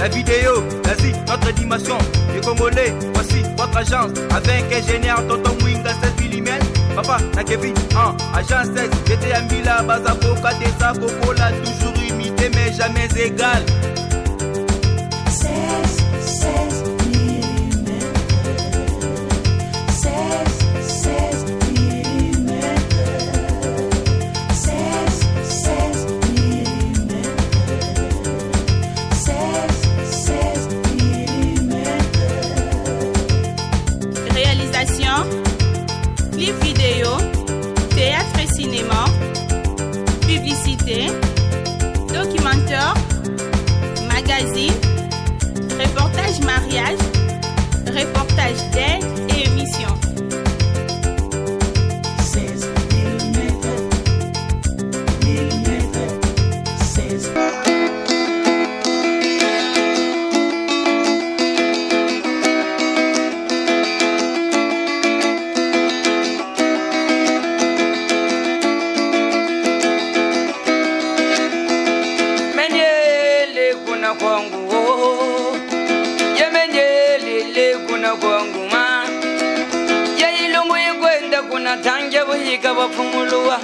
la vidéo, vas-y, notre dimension. Les Congolais, voici votre agence. Avec ingénieur, tonton Mwinga, 16 mm. Papa, na Kevin, agence 16. J'étais à Mila, Bazako, Kadesa, Kokola, toujours imité, mais jamais égal. 16 mm. 16 mm. 16 mm. 16 mm. Réalisation, clip vidéo, théâtre et cinéma, publicité, documentaire, magazine, reportage mariage, reportage d'aide et émission. 16 mm. 16. Menyele kuna kwangu yemenyele kuna kwangu ma ye ilungu ikwenda kuna tange buyiga bapfumuluwa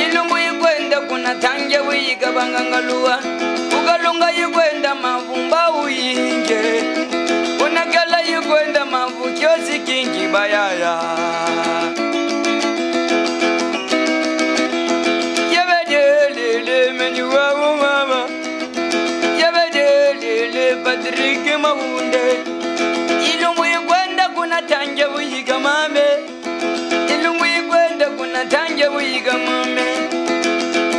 ilungu ikwenda kuna tange buyiga bangangaluwa ugalunga ikwenda mavumba uyinge unakala ikwenda mavu kyosi kingi bayaya yemenyele menyuwa mama yemenyele Patrick Mahunde ilungu ikwenda kuna tange buyiga mame ilungu ikwenda kuna tange buyiga mame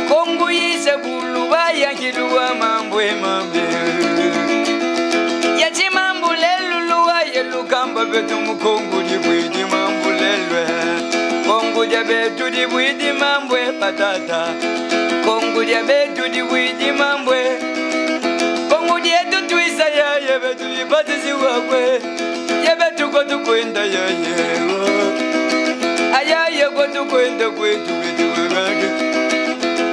kongu yise buluba yakiluwa mambwe mambe yati mambuleluluwa yelukamba betu mukongu dibwidi mambulelwe kongu dia betu dibwidi mambwe patata kongu dia betu dibwidi mambwe kongu dia tutwisa ya yebetu ibatizi wakwe yebetu kotukwenda ya yewo ayaye kotukwenda kwetu betu wagage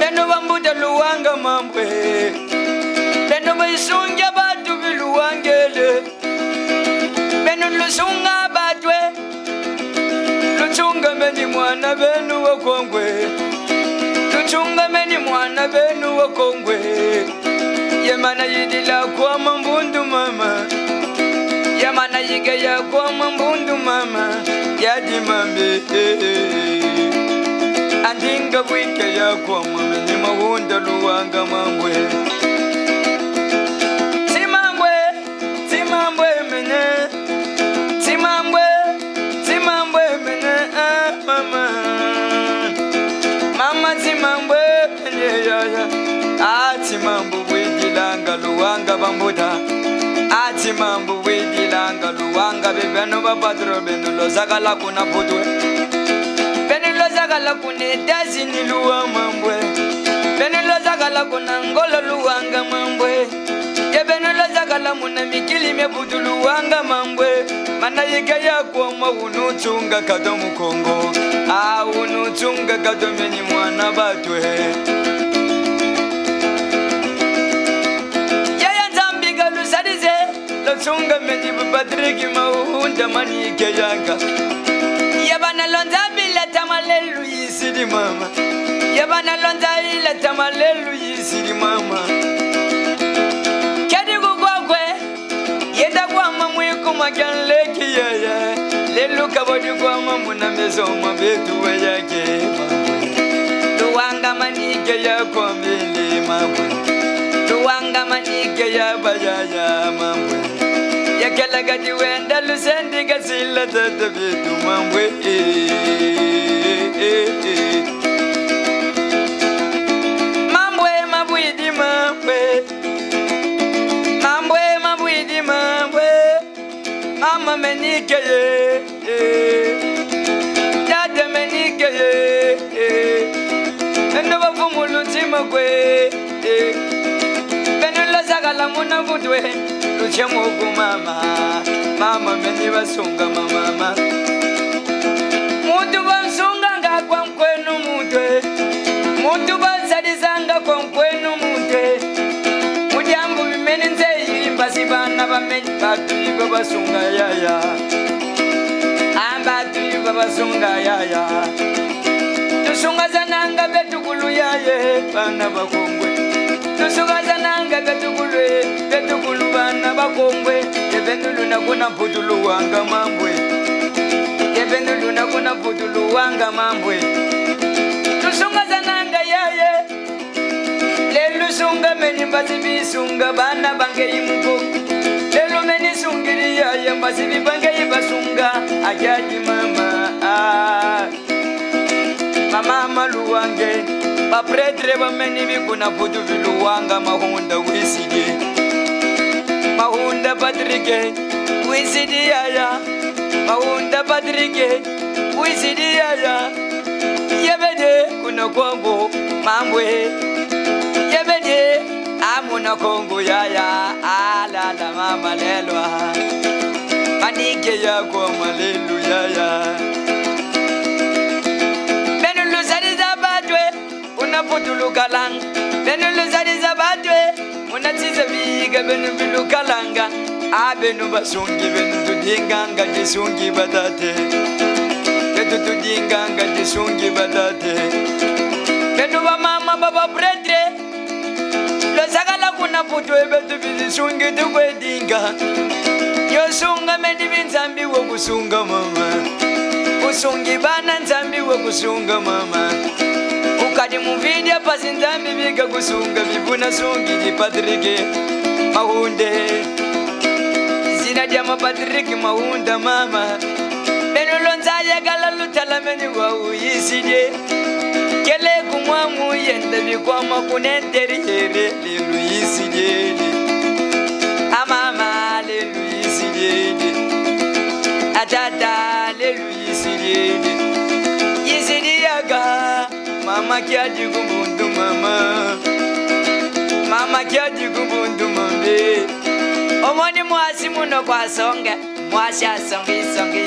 beno bambuda luwanga mambwe beno bisunja batu biluwangele beno lusunga batwe luchunga meni mwana benu wakongwe luchunga meni mwana benu wakongwe yemana yidila kwa mambundu mama yamana yiga ya kwa mambundu mama yadi mambe andinga bwike ya kwa mama ni mawunda luwanga mambwe simambwe mene simambwe mene mama simambwe mene yaya simambwe widilanga luwanga bambuta mambo widilanga luwanga bebeno bapatro beno lozakala kuna putwe beno lozakala kuna dazini luwa mambwe beno lozakala kuna ngolo luwanga mambwe ye beno lozakala muna mikili mebutu luwanga mambwe mana yiga yakwa unutunga kato mukongo unutunga kato meni mwana batwe Lotunga meni Patrick Mahunde manike yanga yabana lonza bila tamalelu yisidi mama yabana lonza bila tamalelu yisidi mama kedi gugwagwe yenda kwa mamwiku maganleki yaya lelu kabodi kwa mamuna mezo mabetu weyake luwanga manike yako mbili mabwe luwanga manike ya bayaya mambwe yakela gadi wenda lusendi gasila tata bitu mambwe mambwe mabwidi mambwe mambwe mabwidi mambwe mama menike ye dada menike ye endo bafumulu timagwe beno lozakala muna budwe luchemugu mama meni basunga mama mutu bansunga ngakwa mkwenu mutwe mutu bansalizanga kwa mkwenu mutwe mujambu bimeni nze basi bana bamenyi batuiba basunga yaya ambatuiba basunga yaya tusunga zananga betukulu yaye bana bakongwe tusunga zananga betukulu bana bakongwe ebendulu nakuna putulu wanga mambwe ebendulu nakuna putulu wanga mambwe tusunga zananga yaye lelu sunga meni basi bisunga bana bange imuko lelu meni sungiri yaye basi bibange ibasunga ajaji mama mama maluwange bapretre bameni bikuna putu viluwanga mahunda wisidi mahunda patrike wisidi yaya mahunda patrike wisidi yaya yebede kuna kongo mambwe yebede amuna kongo yaya alala mama lelwa manike yako malelu yaya benulu zaliza badwe unaputulukalang benulu zaliza badwe unatiza biga benulu kalanga abenu basungi benu tudinganga jisungi badate betu tudinganga jisungi badate benu ba mama baba pretre lo sagala kuna putwe betu bisungi tukwedinga yosunga meni binzambi wo kusunga mama usungi bana nzambi wo kusunga mama ukadi muvidia pasi nzambi biga kusunga bibuna sungi ni Patrick mahunde zina dia ma Patrick mahunda mama benulo nzaye gala lutala meni wa uyisidie kele kumwamu yende bikwama kunenteri here lelu yisidie amama lelu yisidie atata lelu yisidie yisidiaga mama kiaji kumbundu mama kiaji kumbundu mambe omoni mwasi muno kwa songe mwasi asongi songi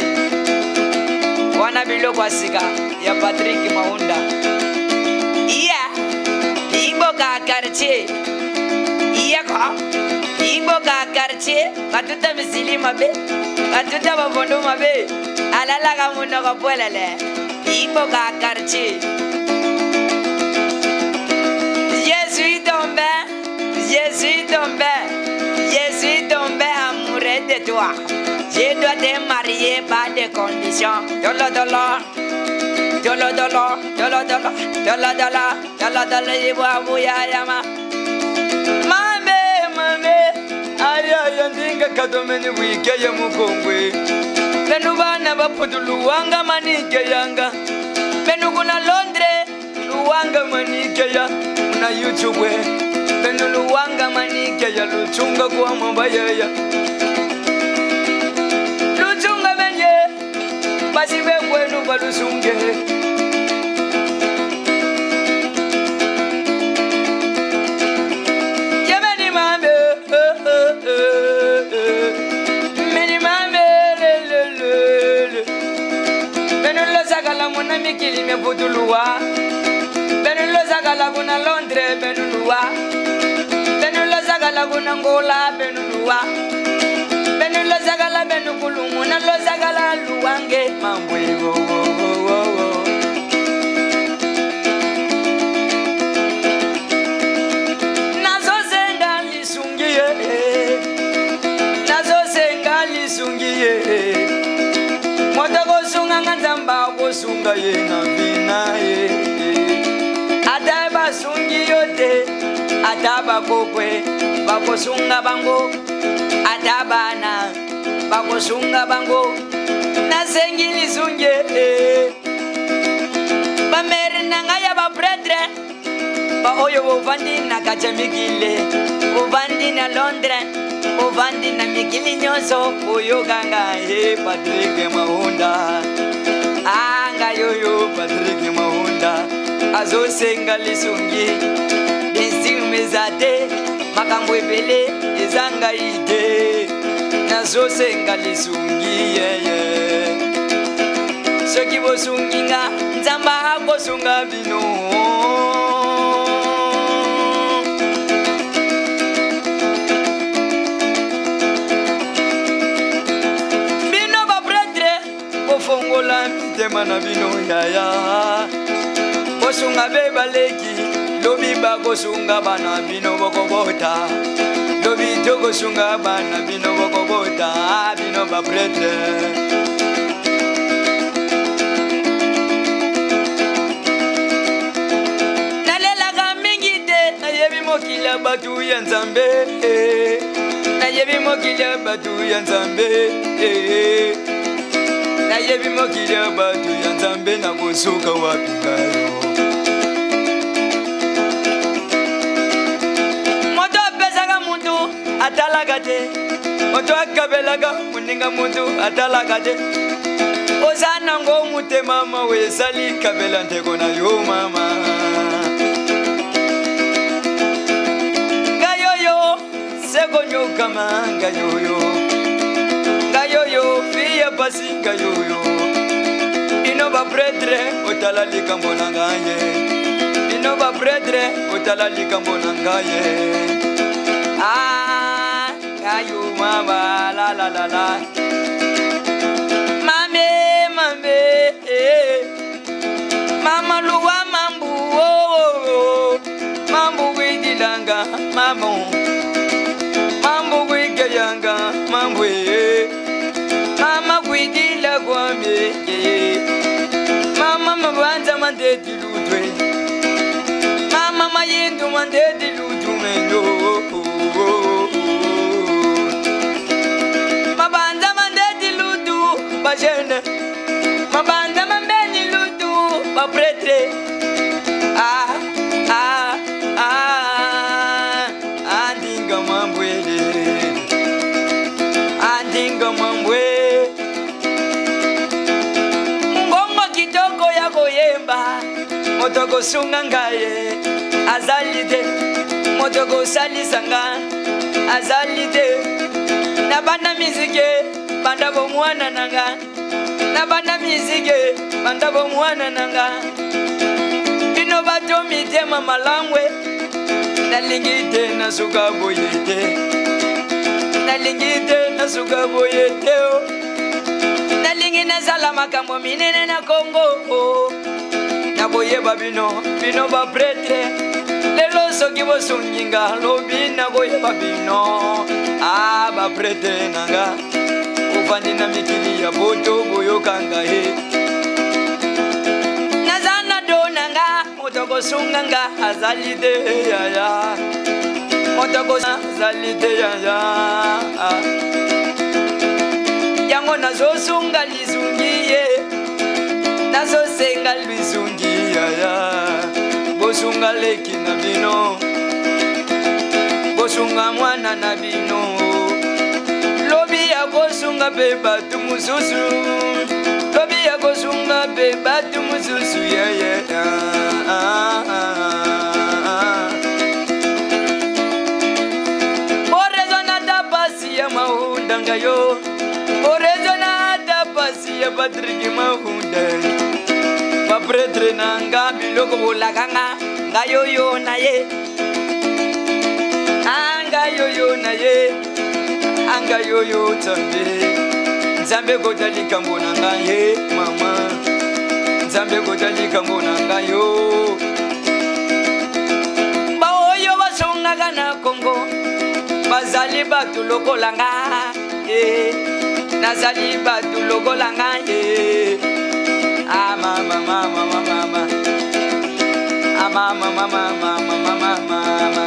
wana bilo kwa sika ya Patrick Mahunda iya ibo ka karche iya ka ibo ka karche batuta misili mabe batuta babondo mabe alala ka muno ka polele ibo ka karche Je suis tombé amoureux de toi. Je dois te marier par des conditions. Dolo dolo, dolo dolo, dolo dolo, dolo dolo, dolo dolo, iwa buya yama. Mame, aya ndinga kadomeni wike ya mukongwe. Benu bana baputu luwanga manike yanga. Benu kuna Londres, luwanga manike ya. Una YouTube. Benu luwanga manike ya luchunga kwa mambaya ya luchunga benye basi bekwenu balusunge yemeni mame meni mame lelelele benu lozakala muna mikili meputuluwa benu lozakala kuna Londres benu luwa Laguna ngola benuluwa benula zagala benukulumu na lo zagala luwange mambwe wo nazo senga lisungiye moto kosunga nganzamba kosunga ye na bina ye ataba sungi yote ataba kokwe bakosunga bango atabana bakosunga bango nasengili sunge bamere nanga ya bapretre ba oyo bovandi na kachamikile bovandi na Londres bovandi na mikili nyonso oyo ganga he Patrick Mahunda anga yoyo Patrick Mahunda azo senga lisungi desimezate makambo ebele ezanga ide nazo senga lisungi yeye soki bosunginga nzamba akosunga bino mana bino yaya Kosunga beba leki Lobi ba kosunga bana bino bokobota Lobi to kosunga bana bino bokobota Bino ba pretre Nalela kamingite Nayebi mokila batu ya nzambe Nayebi mokila batu ya nzambe Nayebi mokila batu ya nzambe na kusuka wapi kayo Moto pesaka muntu atalaga te Moto akabelaga muninga muntu atalaga te Osana ngo mute mama we sali kabela nteko na yo mama Gayoyo seko nyokama gayoyo Gayoyo fiya pasi gayoyo Ino ba pretre otala likambo na ngaye Ino ba pretre otala likambo na ngaye Ah gayo mama la la la la Mame mame Mama luwa mambu oh Mambu widilanga mamu Mambu wigayanga mambu Mama kwidila kwame Mama mabanza mandeti ludwe Mama mayindu mandeti ludu mendo Mabanza mandeti ludu bajene Mabanza mambeni ludu bapretre Ah ah ah Andinga mambwele Andinga mambwe Kitoko ya koyemba Motoko sunga ngaye Azalite Motoko salisanga Azalite Nabanda mizike Banda bomwana nanga Nabanda mizike Banda bomwana nanga Bino bato mitema malangwe Nalingite nasuka boyete Nalingite nasuka boyete Nalingine zala makambo minene na Kongo Nakoyeba bino, bino ba pretre Lelo soki bosunginga lobi nakoyeba bino Ah ba pretre nanga Ufandi na mikili ya boto boyokanga he Nazana do nanga Motoko sunganga azalide yaya Motoko azalide yaya Yango nazo sunga lizungiye Nazo senga lizungiya ya Bosunga leki na bino Bosunga mwana na bino Lobi ya bosunga beba tumususu Lobi ya bosunga beba tumususu ya ya Orezo na tapasi ya mahundanga yo Orezo na tapasi ya Patrick mahunda Ba pretre nanga biloko bolakanga Ngayoyo na ye Angayoyo na ye Angayoyo tambe Nzambe kota likambo nanga ye mama Nzambe kota likambo nanga yo Baoyo basonga kana Kongo Bazali batu lokolanga Nazali batu lokolanga Ah mama mama mama mama Ah mama mama mama mama mama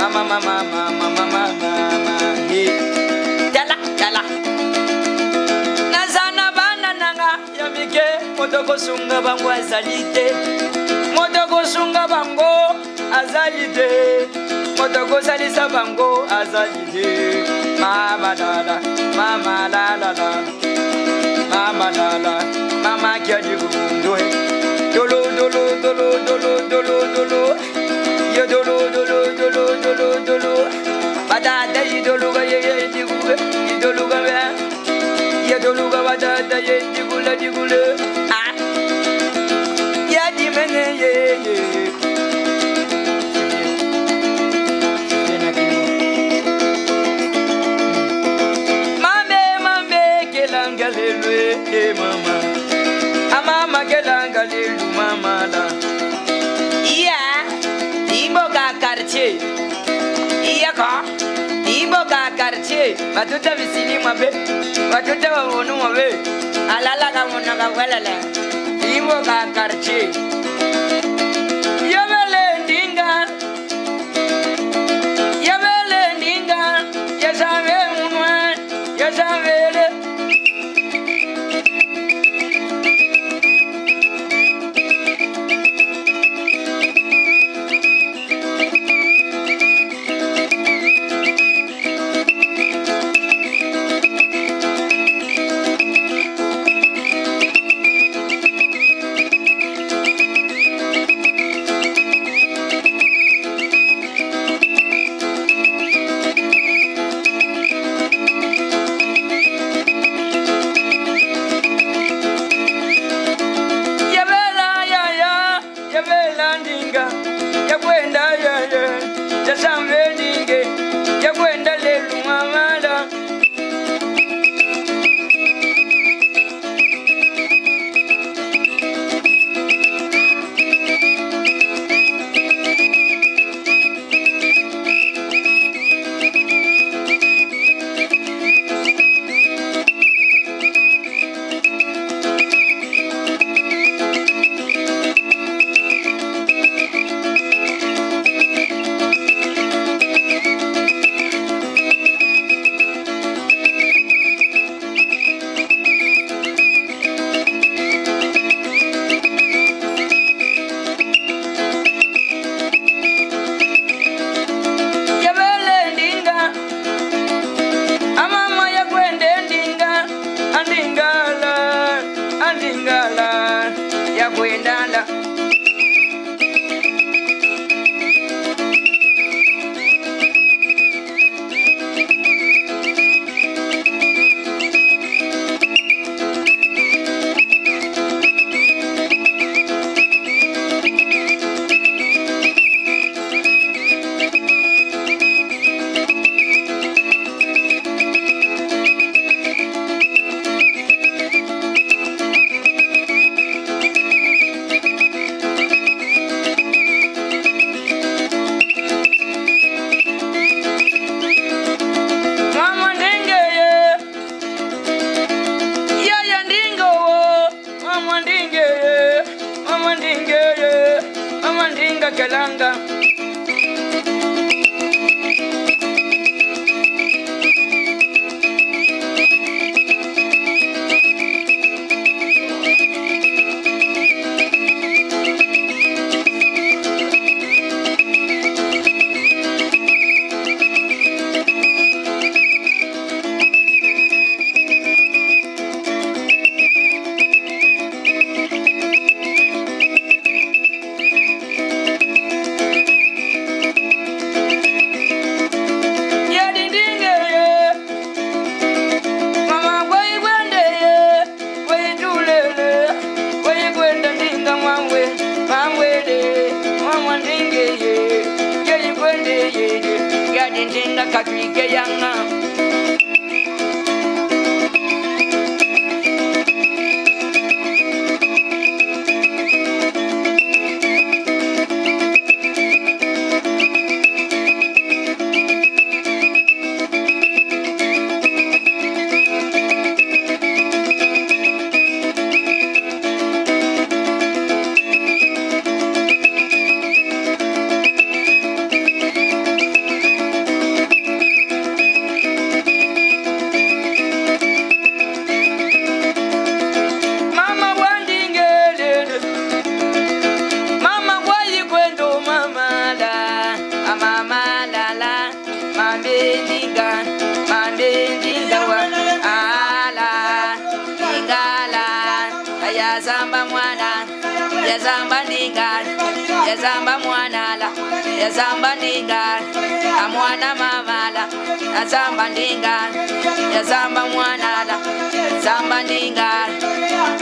Mama mama mama mama mama Tala tala Nazana bana nanga yamike Motoko sunga bango azalite Motoko sunga bango azalite Motoko salisa bango azalite Mama la la Mama la la la Mama la la Mama kia di gundwe Dolo dolo dolo dolo dolo dolo Yo dolo dolo dolo dolo dolo Badada yi dolo ga ye di gule Yi dolo ga be Ye dolo ga badada ye di gule Ah Ya di mene ye Mame kelanga lelwe mama batuta bisilimwa be batuta babonumwa be alala kabona kabwelele ibo ka karchi yabele ndinga yasabe munwa yasabele Kalanga Katrike yanga yazamba mwanala yazamba ndinga amwana mamala yazamba ndinga yazamba mwanala zamba ndinga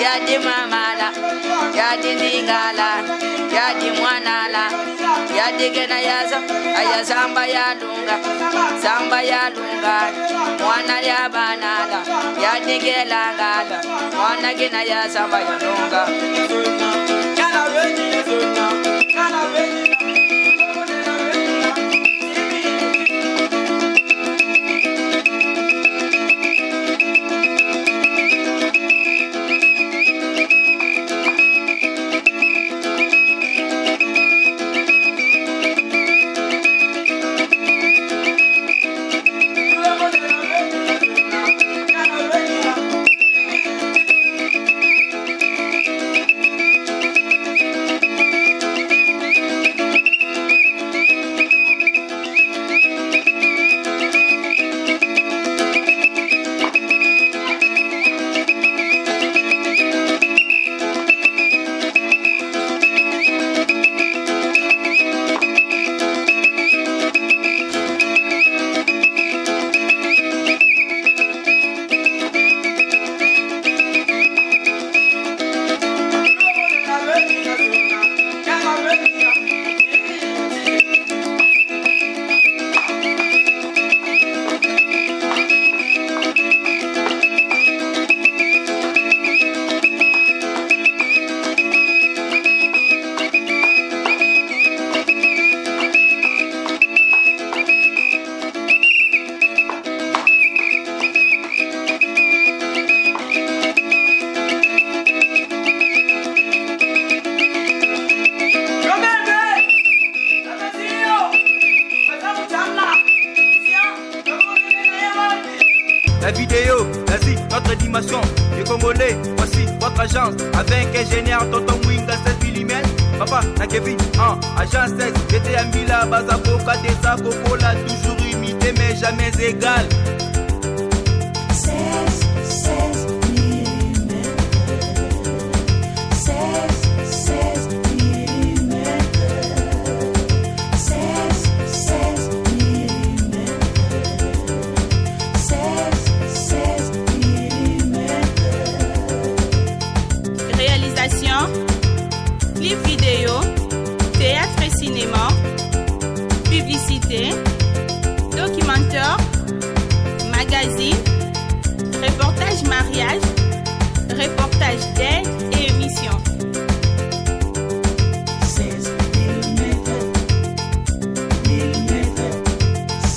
yaji mamala yaji ndingala yaji mwanala yaji gena yaza ayazamba yalunga zamba yalunga mwana ya banala yaji gelangala mwana gena yazamba yalunga la vidéo, vas-y, notre animation. Les Congolais, voici votre agence. Avec ingénieur Tonton Mwinga 16 mm. Papa, na Kevin, agence 16. J'étais à Mila, Bazaboka, Desa, Cocola, toujours imité mais jamais égal. 16 mm. 16 mm. 16 mm. 16 mm. Réalisation, clip vidéo, théâtre et cinéma, publicité, documentaire, magazine, reportage mariage,